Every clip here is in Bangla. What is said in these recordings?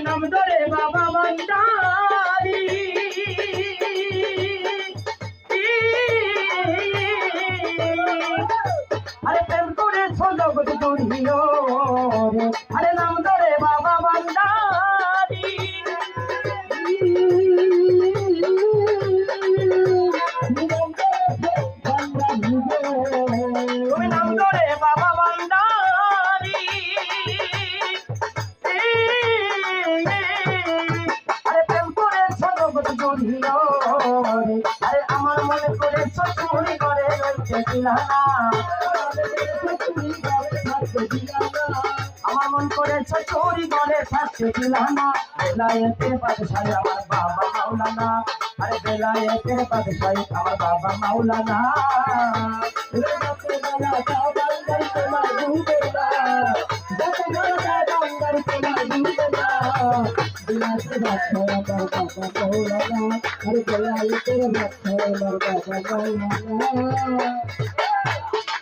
নাম ধরে বাবা ভান্ডারি আরে প্রেম করে জগৎ জড়িল আরে নাম ধরে বাবা ভান্ডারি তুমি নাম ধরে বাবা ভান্ডারি আরে প্রেম করে জগৎ জড়িল আরে আমার মনে করে চুরি করে রইতে দিলা না আমার মন করেছ চুরি করে থাকতে দিলাম না বেলায়েতের বাদশাহ আমার বাবা মাওলানা আরে বেলায়েতের বাদশাহ আমার বাবা মাওলানা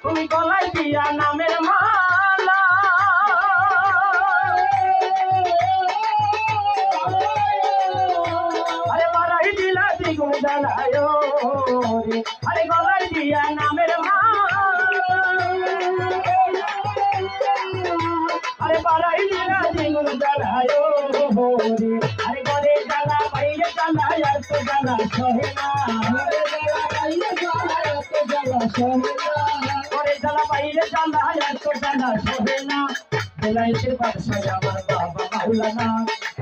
তুমি গলায় দিয়া নামের মালা আরে বাড়াই দিলা দ্বিগুণ জ্বালায় আরে গলায় দিয়া নামের মালা আরে বাড়াই দিলা দ্বিগুণ জ্বালায় আরে ঘরে জ্বালা বাইরে জ্বালা আর তো জ্বালা সহে না ঘরে জ্বালা বাইরে জ্বালা আর তো জ্বালা সহে না বেলায়েতের বাদশাহ আমার বাবা মাওলানা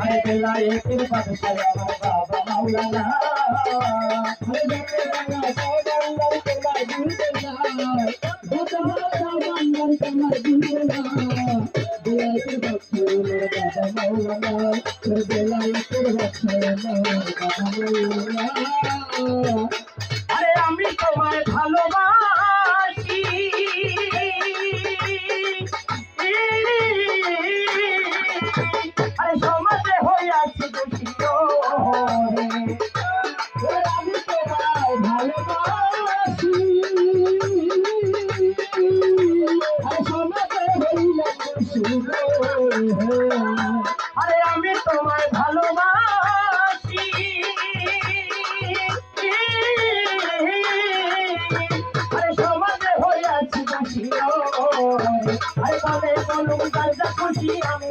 আরে বেলায়েতের বাদশাহ আমার বাবা মাওলানা আরে আমি তোমায় ভালোবাসি আরে সমাজে হইয়াছি দোষী আমি তোমায় ভালোবাসি আরে সমাজে হইয়াছি আরে আমি তোমায় ভালোবাসি আরে সমাজে হইয়াছি দোষী আরে তবে বলুন তার যা খুশি আমি